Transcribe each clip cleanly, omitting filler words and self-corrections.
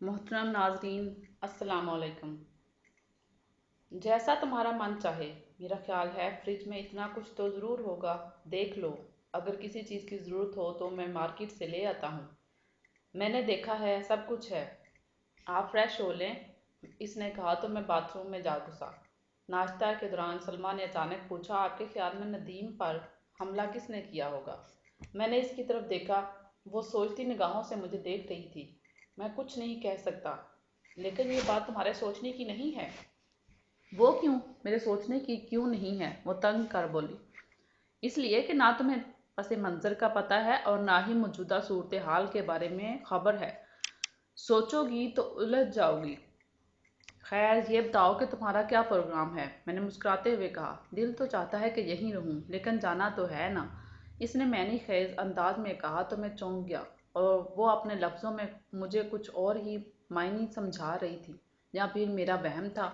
मोहतरम नाज़रीन, अस्सलाम वालेकुम। जैसा तुम्हारा मन चाहे। मेरा ख्याल है फ्रिज में इतना कुछ तो ज़रूर होगा। देख लो। अगर किसी चीज़ की ज़रूरत हो तो मैं मार्केट से ले आता हूँ। मैंने देखा है, सब कुछ है। आप फ्रेश हो लें। इसने कहा तो मैं बाथरूम में जा घुसा। नाश्ता के दौरान सलमा ने अचानक पूछा, आपके ख्याल में नदीम पर हमला किसने किया होगा? मैंने इसकी तरफ देखा। वो सोचती निगाहों से मुझे देख रही थी। मैं कुछ नहीं कह सकता। लेकिन ये बात तुम्हारे सोचने की नहीं है। वो क्यों? मेरे सोचने की क्यों नहीं है? वो तंग कर बोली। इसलिए कि ना तुम्हें पस मंज़र का पता है और ना ही मौजूदा सूरत हाल के बारे में खबर है। सोचोगी तो उलझ जाओगी। खैर, ये बताओ कि तुम्हारा क्या प्रोग्राम है? मैंने मुस्कुराते हुए कहा। दिल तो चाहता है कि यहीं रहूं, लेकिन जाना तो है ना। इसने मैनी खेज अंदाज में कहा तो मैं चौंक गया। और वो अपने लफ्ज़ों में मुझे कुछ और ही मायने समझा रही थी, या फिर मेरा वहम था।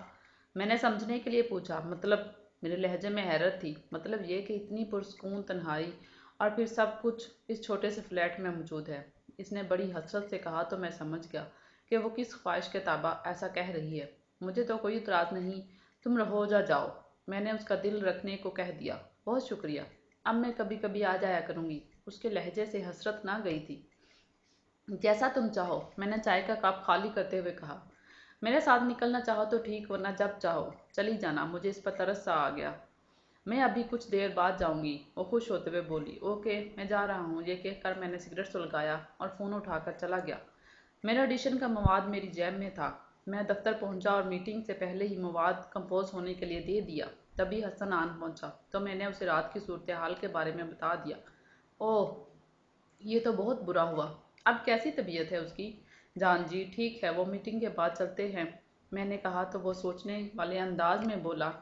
मैंने समझने के लिए पूछा, मतलब? मेरे लहजे में हैरत थी। मतलब ये कि इतनी पुरस्कून तन्हाई और फिर सब कुछ इस छोटे से फ्लैट में मौजूद है। इसने बड़ी हसरत से कहा तो मैं समझ गया कि वो किस ख्वाहिश के ताबा ऐसा कह रही है। मुझे तो कोई इतराज़ नहीं। तुम रहो या जाओ। मैंने उसका दिल रखने को कह दिया। बहुत शुक्रिया। अब मैं कभी कभी आ जाया करूँगी। उसके लहजे से हसरत ना गई थी। जैसा तुम चाहो। मैंने चाय का कप खाली करते हुए कहा। मेरे साथ निकलना चाहो तो ठीक, वरना जब चाहो चली जाना। मुझे इस पर तरस सा आ गया। मैं अभी कुछ देर बाद जाऊंगी, वो खुश होते हुए बोली। ओके, मैं जा रहा हूँ। ये कहकर मैंने सिगरेट सुलगाया और फ़ोन उठाकर चला गया। मेरा ऑडिशन का मवाद मेरी जेब में था। मैं दफ्तर पहुंचा और मीटिंग से पहले ही मवाद कंपोज होने के लिए दे दिया। तभी हसन आन पहुंचा तो मैंने उसे रात की सूरत हाल के बारे में बता दिया। ओह, ये तो बहुत बुरा हुआ। अब कैसी तबीयत है उसकी? जान जी ठीक है, वो मीटिंग के बाद चलते हैं। मैंने कहा तो वो सोचने वाले अंदाज में बोला,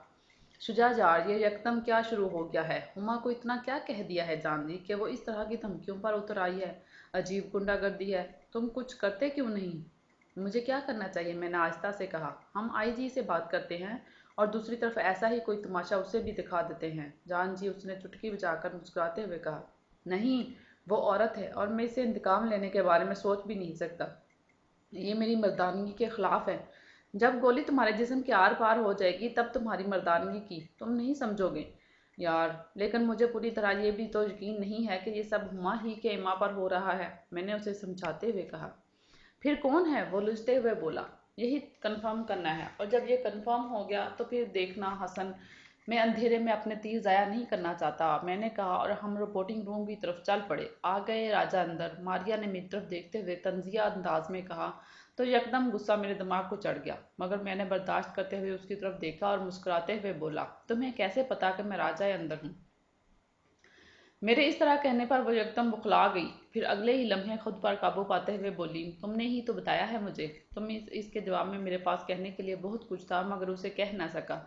शुजा जार, ये यकदम क्या शुरू हो गया है? हुमा को इतना क्या कह दिया है जान जी कि वो इस तरह की धमकियों पर उतर आई है? अजीब गुंडागर्दी है। तुम कुछ करते क्यों नहीं? मुझे क्या करना चाहिए? मैंने आहिस्ता से कहा। हम आईजी से बात करते हैं और दूसरी तरफ ऐसा ही कोई तमाशा उसे भी दिखा देते हैं। जान जी, उसने चुटकी बजाकर मुस्कुराते हुए कहा। नहीं, वो औरत है और मैं इसे इंतकाम लेने के बारे में सोच भी नहीं सकता। ये मेरी मर्दानगी के खिलाफ है। जब गोली तुम्हारे जिस्म के आर पार हो जाएगी तब तुम्हारी मर्दानगी की तुम नहीं समझोगे। यार, लेकिन मुझे पूरी तरह ये भी तो यकीन नहीं है कि ये सब हुमा ही के इमा पर हो रहा है। मैंने उसे समझाते हुए कहा। फिर कौन है? वो लुझते हुए बोला। यही कंफर्म करना है, और जब ये कंफर्म हो गया तो फिर देखना हसन। मैं अंधेरे में अपने तीर ज़ाया नहीं करना चाहता, मैंने कहा, और हम रिपोर्टिंग रूम की तरफ चल पड़े। आ गए राजा अंदर। मारिया ने मेरी तरफ देखते हुए तंजिया अंदाज में कहा तो यकदम गुस्सा मेरे दिमाग को चढ़ गया, मगर मैंने बर्दाश्त करते हुए उसकी तरफ देखा और मुस्कुराते हुए बोला, तुम्हें कैसे पता कि मैं राजा अंदर हूँ? मेरे इस तरह कहने पर वो एकदम बुखला गई। फिर अगले ही लम्हे खुद पर काबू पाते हुए बोली, तुमने ही तो बताया है मुझे। इसके जवाब में मेरे पास कहने के लिए बहुत कुछ था, मगर उसे कह ना सका।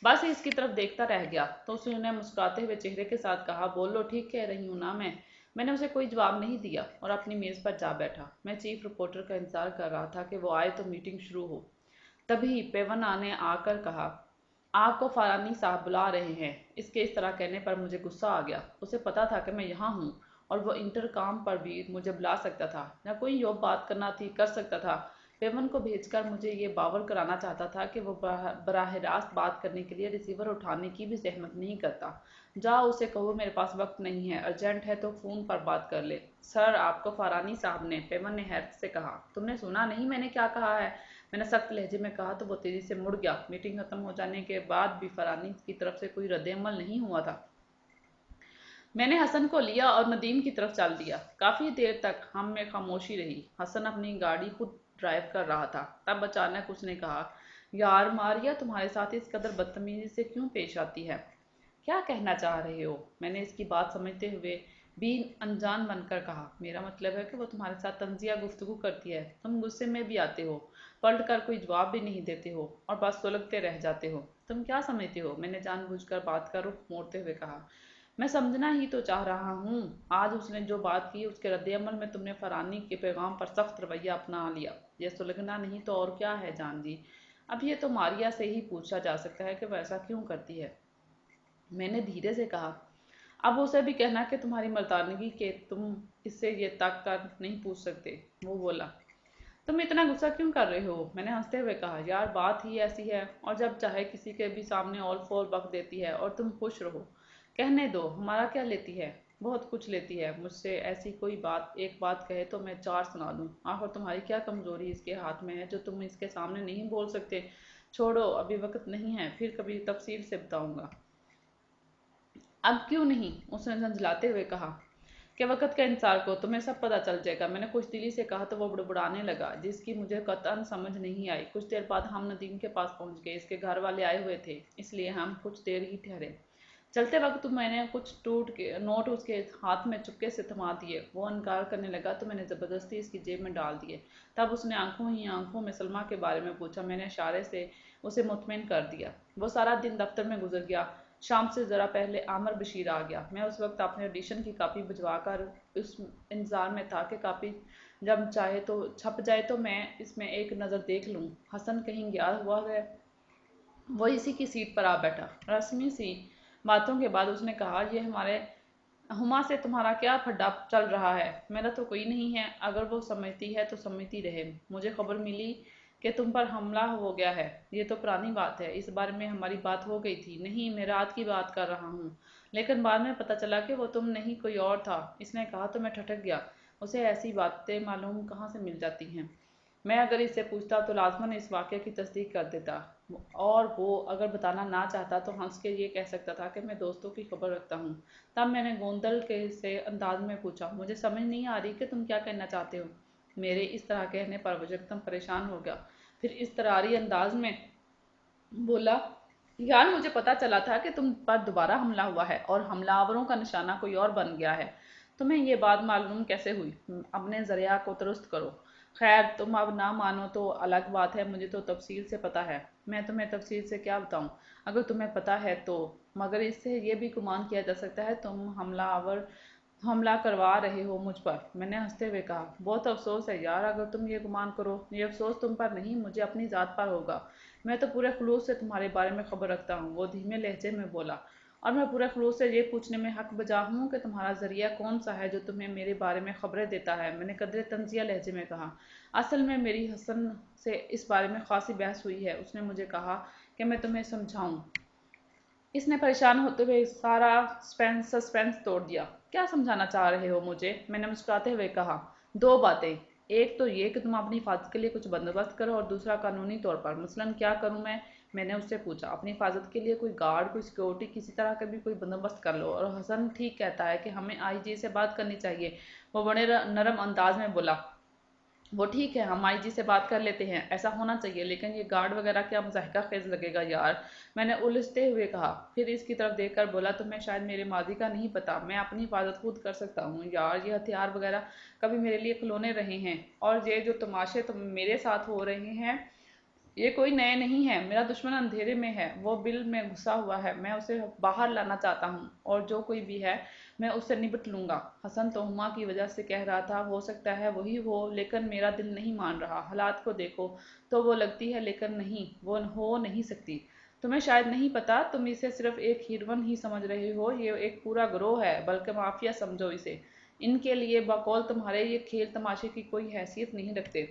बस इसकी तरफ देखता रह गया तो उसने मुस्कुराते हुए चेहरे के साथ कहा, बोलो, ठीक कह रही हूँ ना मैं? मैंने उसे कोई जवाब नहीं दिया और अपनी मेज़ पर जा बैठा। मैं चीफ रिपोर्टर का इंतजार कर रहा था कि वो आए तो मीटिंग शुरू हो। तभी पेवन ने आकर कहा, आपको फ़ारानी साहब बुला रहे हैं। इसके इस तरह कहने पर मुझे गुस्सा आ गया। उसे पता था कि मैं यहाँ हूँ और वो इंटरकॉम पर भी मुझे बुला सकता था, या कोई योग बात करना थी कर सकता था। पेवन को भेजकर मुझे ये बावर कराना चाहता था कि वो बराह रास्त बात करने के लिए रिसीवर उठाने की भी जहमत नहीं करता। जाओ, उसे कहो मेरे पास वक्त नहीं है, अर्जेंट है तो फ़ोन पर बात कर ले। सर, आपको फ़ारानी साहब ने, पेवन ने हैरत से कहा। तुमने सुना नहीं मैंने क्या कहा है? मैंने सख्त लहजे में कहा तो वो तेजी से मुड़ गया। मीटिंग खत्म हो जाने के बाद भी फरहानी की तरफ से कोई रद्द-ए-अमल नहीं हुआ था। मैंने हसन को लिया और नदीम की तरफ चल दिया। काफ़ी देर तक हम में खामोशी रही। हसन अपनी गाड़ी खुद ड्राइव कर रहा था। तब अचानक उसने कहा, यार, मारिया तुम्हारे साथ इस कदर बदतमीजी से क्यों पेश आती है? क्या कहना चाह रहे हो? मैंने इसकी बात समझते हुए भी अनजान बनकर कहा, मेरा मतलब है कि वो तुम्हारे साथ तंजिया गुफ्तगू करती है। तुम गुस्से में भी आते हो, पलट कर कोई जवाब भी नहीं देते हो और बस सुलगते रह जाते हो। तुम क्या समझते हो? मैंने जानबूझकर बात का रुख मोड़ते हुए कहा। मैं समझना ही तो चाह रहा हूँ। आज उसने जो बात की उसके रद्द-ए-अमल में तुमने फरहानी के पैगाम पर सख्त रवैया अपना लिया। यह सुलगना नहीं तो और क्या है जान जी? अब ये तो मारिया से ही पूछा जा सकता है कि वह ऐसा क्यों करती है। मैंने धीरे से कहा, अब उसे भी कहना कि तुम्हारी मर्दानगी के तुम इससे ये तक कर नहीं पूछ सकते। वो बोला, तुम इतना गुस्सा क्यों कर रहे हो? मैंने हंसते हुए कहा। यार बात ही ऐसी है, और जब चाहे किसी के भी सामने ऑल फोर बक देती है और तुम खुश रहो। कहने दो, हमारा क्या लेती है? बहुत कुछ लेती है मुझसे। ऐसी कोई बात एक बात कहे तो मैं चार सुना दूं। आखिर तुम्हारी क्या कमजोरी इसके हाथ में है जो तुम इसके सामने नहीं बोल सकते? छोड़ो, अभी वक्त नहीं है, फिर कभी तफसील से बताऊंगा। अब क्यों नहीं? उसने झंझलाते हुए कहा। कि वक़्त का इंतज़ार करो, तुम्हें सब पता चल जाएगा। मैंने कुछ दिली से कहा तो वो बुड़बुड़ाने लगा, जिसकी मुझे कतई समझ नहीं आई। कुछ देर बाद हम नदीम के पास पहुंच गए। इसके घर वाले आए हुए थे, इसलिए हम कुछ देर ही ठहरे। चलते वक्त मैंने कुछ टूट के नोट उसके हाथ में चुपके से थमा दिए। वो इनकार करने लगा तो मैंने ज़बरदस्ती इसकी जेब में डाल दिए। तब उसने आंखों ही आंखों में सलमा के बारे में पूछा। मैंने इशारे से उसे मुतमिन कर दिया। वो सारा दिन दफ्तर में गुजर गया। शाम से ज़रा पहले आमिर बशीर आ गया। मैं उस वक्त अपने ऑडिशन की कापी भिजवा कर उस इंतज़ार में था कि कापी जब चाहे तो छप जाए तो मैं इसमें एक नज़र देख लूँ। हसन कहीं गया हुआ है। वो इसी की सीट पर आ बैठा। रस्मी सी बातों के बाद उसने कहा, ये हमारे हुमा से तुम्हारा क्या फड्डा चल रहा है? मेरा तो कोई नहीं है। अगर वो समझती है तो समझती रहे। मुझे खबर मिली कि तुम पर हमला हो गया है। ये तो पुरानी बात है, इस बारे में हमारी बात हो गई थी। नहीं, मैं रात की बात कर रहा हूँ। लेकिन बाद में पता चला कि वो तुम नहीं, कोई और था। इसने कहा तो मैं ठठक गया। उसे ऐसी बातें मालूम कहाँ से मिल जाती हैं? मैं अगर इससे पूछता तो लाजमन इस वाक़े की तस्दीक कर देता, और वो अगर बताना ना चाहता तो हंस के ये कह सकता था कि मैं दोस्तों की खबर रखता हूँ। तब मैंने गोंदल के से अंदाज में पूछा, मुझे समझ नहीं आ रही कि तुम क्या कहना चाहते हो? मेरे इस तरह कहने पर वो एकदम परेशान हो गया। फिर इस तरारी अंदाज में बोला, यार मुझे पता चला था कि तुम पर दोबारा हमला हुआ है और हमलावरों का निशाना कोई और बन गया है। तुम्हें ये बात मालूम कैसे हुई? अपने ज़रिया को दुरुस्त करो। खैर, तुम अब ना मानो तो अलग बात है, मुझे तो तफसील से पता है। मैं तुम्हें तफसील से क्या बताऊं, अगर तुम्हें पता है तो। मगर इससे ये भी गुमान किया जा सकता है तुम हमला करवा रहे हो मुझ पर। मैंने हंसते हुए कहा, बहुत अफसोस है यार अगर तुम ये गुमान करो। ये अफसोस तुम पर नहीं, मुझे अपनी ज़ात पर होगा। मैं तो पूरे खलूस से तुम्हारे बारे में खबर रखता हूँ। वो धीमे लहजे में बोला। और मैं पूरे खलूस से ये पूछने में हक बजा हूँ कि तुम्हारा जरिया कौन सा है जो तुम्हें मेरे बारे में खबरें देता है। मैंने कदरे तंजिया लहजे में कहा। असल में मेरी हसन से इस बारे में खासी बहस हुई है। उसने मुझे कहा कि मैं तुम्हें समझाऊं। इसने परेशान होते हुए सारा सस्पेंस तोड़ दिया। क्या समझाना चाह रहे हो मुझे? मैंने मुस्कुराते हुए कहा, दो बातें। एक तो ये कि तुम अपनी हिफाजत के लिए कुछ बंदोबस्त करो, और दूसरा कानूनी तौर पर। मसलन क्या करूं मैं? मैंने उससे पूछा। अपनी हिफाजत के लिए कोई गार्ड, कोई सिक्योरिटी, किसी तरह का भी कोई बंदोबस्त कर लो। और हसन ठीक कहता है कि हमें आईजी से बात करनी चाहिए। वो बड़े नरम अंदाज में बोला, वो ठीक है, हम आईजी से बात कर लेते हैं। ऐसा होना चाहिए, लेकिन ये गार्ड वगैरह क्या मजाहिका खेज लगेगा यार। मैंने उलझते हुए कहा। फिर इसकी तरफ देखकर बोला, तुम्हें शायद मेरे माजी का नहीं पता। मैं अपनी हिफाजत खुद कर सकता हूँ यार। ये हथियार वगैरह कभी मेरे लिए खिलौने रहे हैं, और ये जो तमाशे तुम मेरे साथ हो रहे हैं ये कोई नए नहीं है। मेरा दुश्मन अंधेरे में है, वो बिल में घुसा हुआ है। मैं उसे बाहर लाना चाहता हूँ, और जो कोई भी है मैं उससे निपट लूंगा। हसन तोहुमा की वजह से कह रहा था, हो सकता है वही हो, लेकिन मेरा दिल नहीं मान रहा। हालात को देखो तो वो लगती है, लेकिन नहीं, वो हो नहीं सकती। तुम्हें शायद नहीं पता, तुम इसे सिर्फ एक हीरोइन ही समझ रहे हो। ये एक पूरा गिरोह है, बल्कि माफिया समझो इसे। इनके लिए बकौल तुम्हारे ये खेल तमाशे की कोई हैसियत नहीं रखते।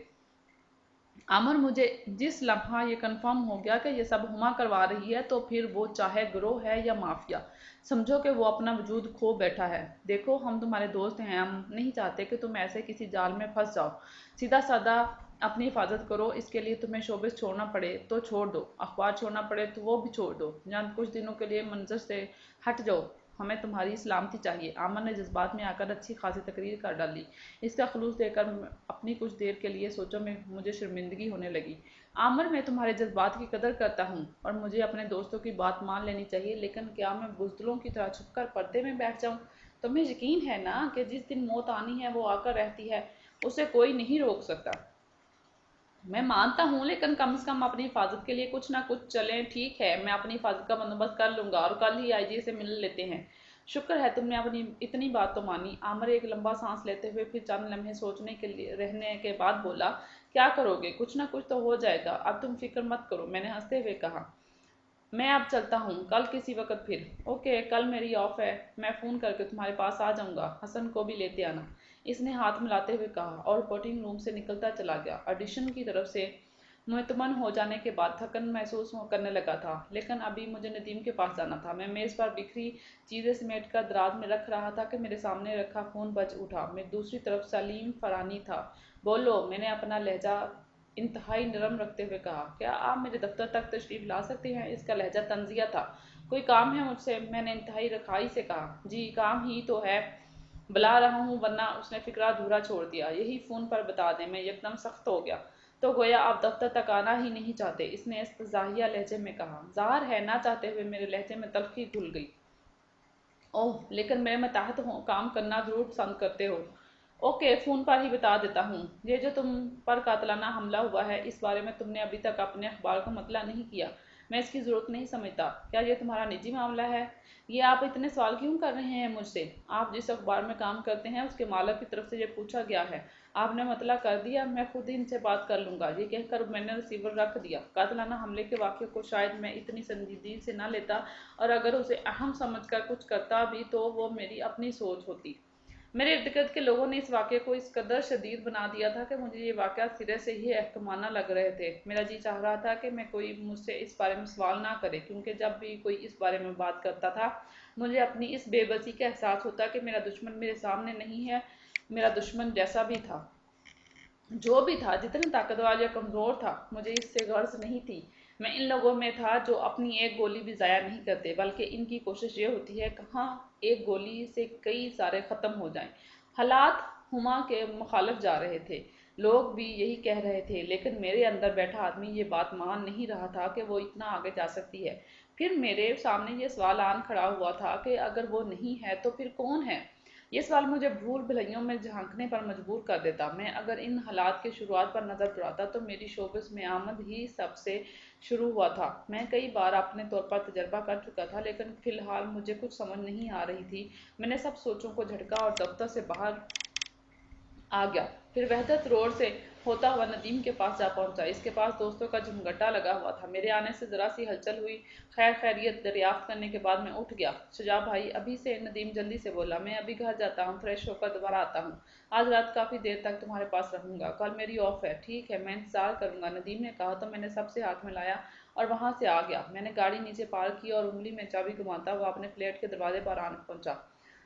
अमर, मुझे जिस लम्हा ये कंफर्म हो गया कि ये सब हुमा करवा रही है, तो फिर वो चाहे गिरोह है या माफिया, समझो कि वो अपना वजूद खो बैठा है। देखो, हम तुम्हारे दोस्त हैं, हम नहीं चाहते कि तुम ऐसे किसी जाल में फंस जाओ। सीधा साधा अपनी हिफाजत करो। इसके लिए तुम्हें शोबिस छोड़ना पड़े तो छोड़ दो, अखबार छोड़ना पड़े तो वो भी छोड़ दो, या कुछ दिनों के लिए मंजर से हट जाओ। हमें तुम्हारी सलामती चाहिए। आमर ने जज्बात में आकर अच्छी खासी तकरीर कर डाली। इसका खलूस देकर अपनी कुछ देर के लिए सोचो में मुझे शर्मिंदगी होने लगी। आमिर, मैं तुम्हारे जज्बात की कदर करता हूँ, और मुझे अपने दोस्तों की बात मान लेनी चाहिए, लेकिन क्या मैं बुज़दिलों की तरह छुपकर पर्दे में बैठ जाऊँ? तुम्हें यकीन है ना कि जिस दिन मौत आनी है वो आकर रहती है, उसे कोई नहीं रोक सकता। मैं मानता हूँ, लेकिन कम से कम अपनी हिफाजत के लिए कुछ ना कुछ चलें। ठीक है, मैं अपनी हिफाजत का बंदोबस्त कर लूंगा, और कल ही आईजी से मिल लेते हैं। शुक्र है तुमने अपनी इतनी बात तो मानी। आमिर एक लंबा सांस लेते हुए फिर चंद लम्हे सोचने के लिए रहने के बाद बोला, क्या करोगे? कुछ ना कुछ तो हो जाएगा, अब तुम फिक्र मत करो। मैंने हंसते हुए कहा। मैं अब चलता हूँ, कल किसी वक्त फिर। ओके, कल मेरी ऑफ है, मैं फ़ोन करके तुम्हारे पास आ जाऊँगा, हसन को भी लेते आना, इसने हाथ मिलाते हुए कहा और रिपोर्टिंग रूम से निकलता चला गया। ऑडिशन की तरफ से मुतमन हो जाने के बाद थकन महसूस करने लगा था, लेकिन अभी मुझे नदीम के पास जाना था। मैं मेज़ पर बिखरी चीज़ें समेट कर दराज में रख रहा था कि मेरे सामने रखा फ़ोन बज उठा। मेरी दूसरी तरफ सलीम फरानी था। बोलो, मैंने अपना लहजा इंतहाई नरम रखते हुए कहा। क्या आप मेरे दफ्तर तक तशरीफ़ ला सकते हैं? इसका लहजा तंजिया था। कोई काम है मुझसे? मैंने इंतहाई रखाई से कहा। जी, काम ही तो है, बुला रहा हूँ, वरना उसने फिक्रा अधूरा छोड़ दिया। यही फ़ोन पर बता दें। मैं एकदम सख्त हो गया। तो गोया आप दफ्तर तक आना ही नहीं चाहते, इसने इस्तज़ाहिया लहजे में कहा। ज़ाहिर है ना चाहते हुए मेरे लहजे में तल्खी घुल गई। ओह, लेकिन मेरे मतहत हो काम करना ज़रूर पसंद करते हो। ओके, फ़ोन पर ही बता देता हूँ। ये जो तुम पर कातलाना हमला हुआ है, इस बारे में तुमने अभी तक अपने अखबार को मतला नहीं किया। मैं इसकी ज़रूरत नहीं समझता। क्या ये तुम्हारा निजी मामला है? ये आप इतने सवाल क्यों कर रहे हैं मुझसे? आप जिस अखबार में काम करते हैं, उसके मालिक की तरफ से ये पूछा गया है। आपने मतला कर दिया, मैं खुद ही इनसे बात कर लूँगा। ये कहकर मैंने रिसीवर रख दिया। कातलाना हमले के वाक़े को शायद मैं इतनी संजीदगी से न लेता, और अगर उसे अहम समझकर कुछ करता भी तो वो मेरी अपनी सोच होती। मेरे इर्द गिर्द के लोगों ने इस वाक़े को इस कदर शदीद बना दिया था कि मुझे ये वाक़या सिरे से ही अहकमाना लग रहे थे। मेरा जी चाह रहा था कि मैं कोई मुझसे इस बारे में सवाल ना करे, क्योंकि जब भी कोई इस बारे में बात करता था, मुझे अपनी इस बेबसी का एहसास होता कि मेरा दुश्मन मेरे सामने नहीं है। मेरा दुश्मन जैसा भी था, जो भी था, जितना ताकतवर या कमज़ोर था, मुझे इससे गर्ज नहीं थी। मैं इन लोगों में था जो अपनी एक गोली भी ज़ाया नहीं करते, बल्कि इनकी कोशिश ये होती है कहाँ एक गोली से कई सारे ख़त्म हो जाएं। हालात हुमा के मुखालिफ जा रहे थे। लोग भी यही कह रहे थे, लेकिन मेरे अंदर बैठा आदमी ये बात मान नहीं रहा था कि वो इतना आगे जा सकती है। फिर मेरे सामने ये सवाल आन खड़ा हुआ था कि अगर वो नहीं है तो फिर कौन है? ये सवाल मुझे भूल भुलैयों में झांकने पर मजबूर कर देता। मैं अगर इन हालात की शुरुआत पर नज़र दौड़ाता तो मेरी शोबिस में आमद ही सबसे शुरू हुआ था। मैं कई बार अपने तौर पर तजर्बा कर चुका था, लेकिन फ़िलहाल मुझे कुछ समझ नहीं आ रही थी। मैंने सब सोचों को झटका और दफ्तर से बाहर आ गया। फिर वहदत रोड से होता हुआ नदीम के पास जा पहुंचा। इसके पास दोस्तों का झुमगट्टा लगा हुआ था। मेरे आने से ज़रा सी हलचल हुई। खैर खैरियत दरियाफ्त करने के बाद मैं उठ गया। शुजा भाई, अभी से? नदीम जल्दी से बोला। मैं अभी घर जाता हूँ, फ्रेश होकर दोबारा आता हूँ। आज रात काफ़ी देर तक तुम्हारे पास रहूँगा। कल मेरी ऑफ है। ठीक है, मैं इंतज़ार करूँगा, नदीम ने कहा तो मैंने सबसे हाथ मिलाया और वहाँ से आ गया। मैंने गाड़ी नीचे पार्क की और उंगली में चाबी घुमाता हुआ अपने फ्लैट के दरवाजे पर आन पहुँचा।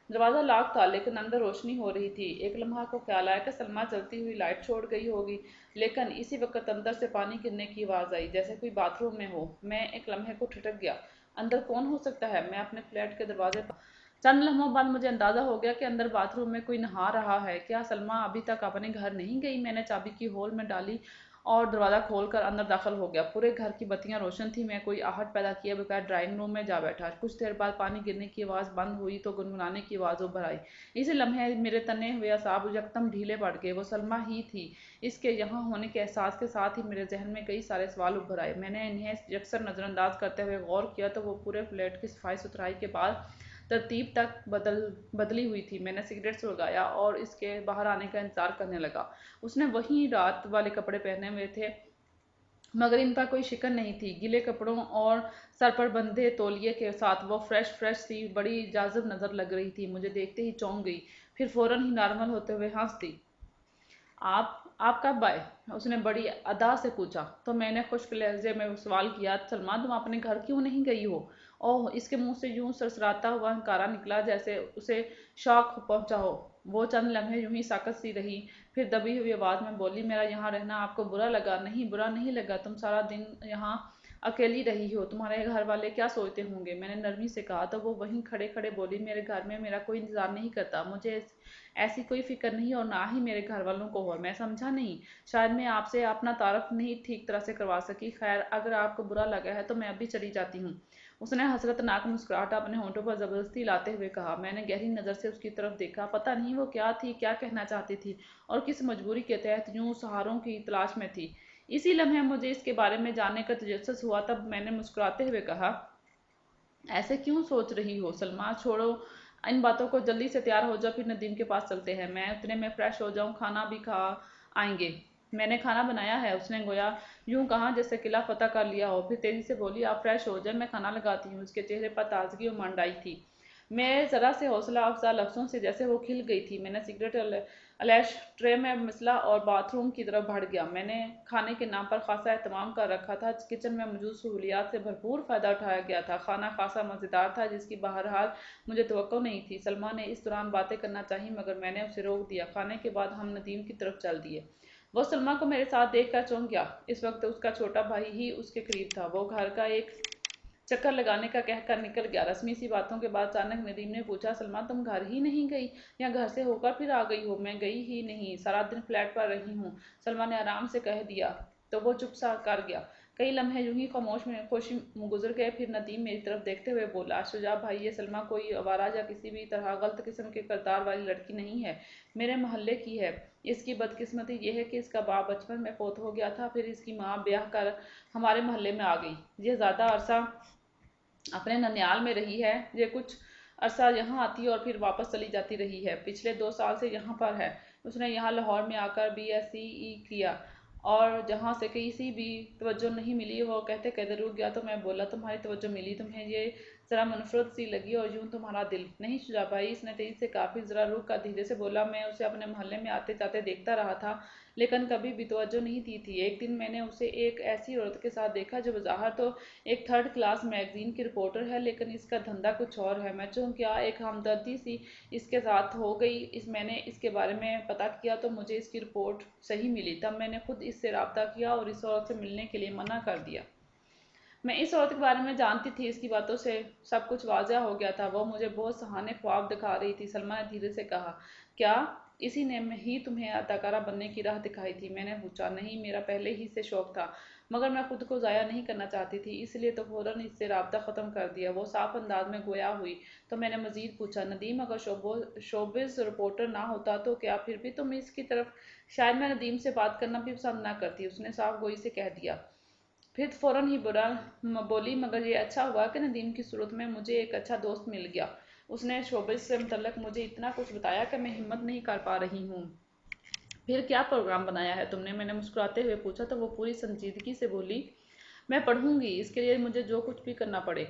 दरवाज़ा लॉक था, लेकिन अंदर रोशनी हो रही थी। एक लम्हा को ख्याल आया कि सलमा जलती हुई लाइट छोड़ गई होगी, लेकिन इसी वक्त अंदर से पानी गिरने की आवाज़ आई, जैसे कोई बाथरूम में हो। मैं एक लम्हे को ठिठक गया। अंदर कौन हो सकता है? मैं अपने फ्लैट के दरवाजे पर। चंद लम्हों बाद मुझे अंदाज़ा हो गया कि अंदर बाथरूम में कोई नहा रहा है। क्या सलमा अभी तक अपने घर नहीं गई? मैंने चाबी की होल में डाली और दरवाज़ा खोलकर अंदर दाखिल हो गया। पूरे घर की बत्तियां रोशन थी। मैं कोई आहट पैदा किए बगैर ड्राइंग रूम में जा बैठा। कुछ देर बाद पानी गिरने की आवाज़ बंद हुई तो गुनगुनाने की आवाज़ उभर आई। इसी लम्हे मेरे तने हुए असाब यकदम ढीले पड़ गए। वो सलमा ही थी। इसके यहाँ होने के एहसास के साथ ही मेरे जहन में कई सारे सवाल उभर आए। मैंने इन्हें यकसर नज़रअंदाज करते हुए गौर किया तो वो पूरे फ्लैट की सफाई सुथराई के बाद तरतीब तक बदली हुई थी। मैंने सिगरेट सुलगाया और इसके बाहर आने का इंतज़ार करने लगा। उसने वही रात वाले कपड़े पहने हुए थे, मगर इन पर कोई शिकन नहीं थी। गीले कपड़ों और सर पर बंधे तौलिए के साथ वो फ्रेश फ्रेश सी बड़ी जाज़िब नज़र लग रही थी। मुझे देखते ही चौंक गई, फिर फ़ौरन ही नॉर्मल होते हुए हंस दी। आप कब आए? उसने बड़ी अदा से पूछा। तो मैंने खुश्क लहजे में सवाल किया, सलमा तुम अपने घर क्यों नहीं गई हो? ओह, इसके मुंह से यूं सरसराता हुआ हंकारा निकला जैसे उसे शौक पहुंचा हो। वो चंद लम्हे यूं ही साकत सी रही, फिर दबी हुई आवाज में बोली, मेरा यहाँ रहना आपको बुरा लगा? नहीं, बुरा नहीं लगा। तुम सारा दिन यहाँ अकेली रही हो, तुम्हारे घर वाले क्या सोचते होंगे? मैंने नरमी से कहा तो वो वहीं खड़े खड़े बोली, मेरे घर में मेरा कोई इंतजार नहीं करता। मुझे ऐसी कोई फिक्र नहीं और ना ही मेरे घर वालों को हो। मैं समझा नहीं, शायद मैं आपसे अपना तारफ नहीं ठीक तरह से करवा सकी। खैर, अगर आपको बुरा लगा है तो मैं अभी चली जाती हूँ। उसने हसरतनाक मुस्कुराहट अपने होंठों पर जबरदस्ती लाते हुए कहा। मैंने गहरी नज़र से उसकी तरफ देखा। पता नहीं वो क्या थी, क्या कहना चाहती थी और किस मजबूरी के तहत यूं सहारों की तलाश में थी। इसी लम्हे मुझे इसके बारे में जानने का तजस्सुस हुआ। तब मैंने मुस्कुराते हुए कहा, ऐसे क्यों सोच रही हो सलमा? छोड़ो इन बातों को, जल्दी से तैयार हो जाओ, फिर नदीम के पास चलते हैं। मैं उतने में फ्रेश हो जाऊं, खाना भी खा आएंगे। میں نے کھانا بنایا ہے، اس نے گویا یوں کہا جیسے قلعہ فتح کر لیا ہو، پھر تیزی سے بولی آپ فریش ہو جائیں، میں کھانا لگاتی ہوں۔ اس کے چہرے پر تازگی امنڈ آئی تھی۔ میں ذرا سے حوصلہ افزا لفظوں سے جیسے وہ کھل گئی تھی۔ میں نے سگریٹ الیش ٹرے میں مسلا اور باتھ روم کی طرف بڑھ گیا۔ میں نے کھانے کے نام پر خاصا اہتمام کر رکھا تھا۔ کچن میں موجود سہولیات سے بھرپور فائدہ اٹھایا گیا تھا۔ کھانا خاصا مزیدار تھا جس کی بہرحال مجھے توقع نہیں تھی۔ سلمیٰ نے اس دوران باتیں کرنا چاہی مگر میں نے اسے روک دیا۔ کھانے کے بعد ہم ندیم کی طرف چل دیے۔ وہ سلمیٰ کو میرے ساتھ دیکھ کر چونک گیا۔ اس وقت اس کا چھوٹا بھائی ہی اس کے قریب تھا۔ وہ گھر کا ایک چکر لگانے کا کہہ کر نکل گیا۔ رسمی سی باتوں کے بعد اچانک ندیم نے پوچھا سلمیٰ تم گھر ہی نہیں گئی یا گھر سے ہو کر پھر آ گئی ہو؟ میں گئی ہی نہیں، سارا دن فلیٹ پر رہی ہوں، سلمیٰ نے آرام سے کہہ دیا تو وہ چپ سا کر گیا۔ کئی لمحے یوں ہی خاموشی گزر گئے، پھر ندیم میری طرف دیکھتے ہوئے بولا شجاع بھائی یہ سلمیٰ کوئی آوارہ یا کسی بھی طرح غلط قسم کے کردار والی لڑکی نہیں ہے، میرے محلے کی ہے۔ اس کی بدقسمتی یہ ہے کہ اس کا باپ بچپن میں فوت ہو گیا تھا، پھر اس کی ماں بیاہ کر ہمارے محلے میں آ گئی۔ یہ زیادہ عرصہ اپنے ننیال میں رہی ہے، یہ کچھ عرصہ یہاں آتی اور پھر واپس چلی جاتی رہی ہے، پچھلے 2 سال سے یہاں پر ہے۔ اس نے یہاں لاہور میں آ کر BSc کیا اور جہاں سے کسی بھی توجہ نہیں ملی وہ کہتے کہتے رک گیا تو میں بولا تمہاری توجہ ملی، تمہیں یہ ذرا منفرد سی لگی اور یوں تمہارا دل نہیں شجاع بھائی، اس نے تیزی سے کہا، پھر ذرا رک کر دھیرے سے بولا میں اسے اپنے محلے میں آتے جاتے دیکھتا رہا تھا لیکن کبھی بھی توجہ نہیں دی تھی۔ ایک دن میں نے اسے ایک ایسی عورت کے ساتھ دیکھا جو بظاہر تو ایک 3rd کلاس میگزین کی رپورٹر ہے لیکن اس کا دھندا کچھ اور ہے۔ میں چونک گیا، ایک ہمدردی سی اس کے ساتھ ہو گئی۔ میں نے اس کے بارے میں پتہ کیا تو مجھے اس کی رپورٹ صحیح ملی، تب میں نے خود اس سے رابطہ کیا اور اس عورت سے ملنے کے لیے منع کر دیا۔ میں اس عورت کے بارے میں جانتی تھی، اس کی باتوں سے سب کچھ واضح ہو گیا تھا، وہ مجھے بہت سہانے خواب دکھا رہی تھی۔ سلمیٰ نے دھیرے سے کہا کیا اسی نے ہی تمہیں اداکارہ بننے کی راہ دکھائی تھی؟ میں نے پوچھا نہیں، میرا پہلے ہی سے شوق تھا مگر میں خود کو ضائع نہیں کرنا چاہتی تھی، اس لیے تو فوراً اس سے رابطہ ختم کر دیا۔ وہ صاف انداز میں گویا ہوئی تو میں نے مزید پوچھا ندیم اگر شوبز رپورٹر نہ ہوتا تو کیا پھر بھی تم اس کی طرف؟ شاید میں ندیم سے بات کرنا بھی پسند نہ کرتی، اس نے صاف گوئی سے کہہ دیا۔ پھر فوراً ہی بولی مگر یہ اچھا ہوا کہ ندیم کی صورت میں مجھے ایک اچھا دوست مل گیا، اس نے شوبز سے متعلق مجھے اتنا کچھ بتایا کہ میں ہمت نہیں کر پا رہی ہوں۔ پھر کیا پروگرام بنایا ہے تم نے؟ میں نے مسکراتے ہوئے پوچھا تو وہ پوری سنجیدگی سے بولی میں پڑھوں گی، اس کے لیے مجھے جو کچھ بھی کرنا پڑے،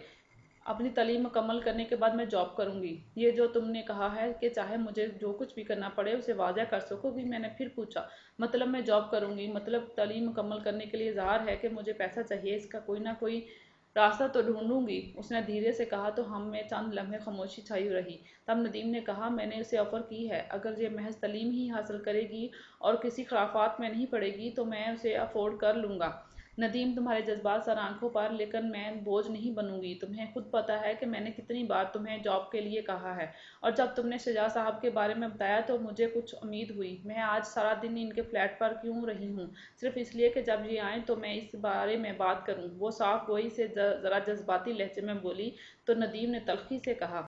اپنی تعلیم مکمل کرنے کے بعد میں جاب کروں گی۔ یہ جو تم نے کہا ہے کہ چاہے مجھے جو کچھ بھی کرنا پڑے اسے واضح کر سکو گی؟ میں نے پھر پوچھا مطلب میں جاب کروں گی، مطلب تعلیم مکمل کرنے کے لیے ظاہر ہے کہ مجھے پیسہ چاہیے، اس کا کوئی نہ کوئی راستہ تو ڈھونڈوں گی، اس نے دھیرے سے کہا تو ہم میں چند لمحے خاموشی چھائی رہی۔ تب ندیم نے کہا میں نے اسے آفر کی ہے، اگر یہ محض تعلیم ہی حاصل کرے گی اور کسی خرافات میں نہیں پڑے گی تو میں اسے افورڈ کر لوں گا۔ ندیم تمہارے جذبات سر آنکھوں پر، لیکن میں بوجھ نہیں بنوں گی، تمہیں خود پتہ ہے کہ میں نے کتنی بار تمہیں جاب کے لیے کہا ہے، اور جب تم نے شجاع صاحب کے بارے میں بتایا تو مجھے کچھ امید ہوئی۔ میں آج سارا دن ان کے فلیٹ پر کیوں رہی ہوں؟ صرف اس لیے کہ جب یہ آئیں تو میں اس بارے میں بات کروں۔ وہ صاف گوئی سے ذرا جذباتی لہجے میں بولی تو ندیم نے تلخی سے کہا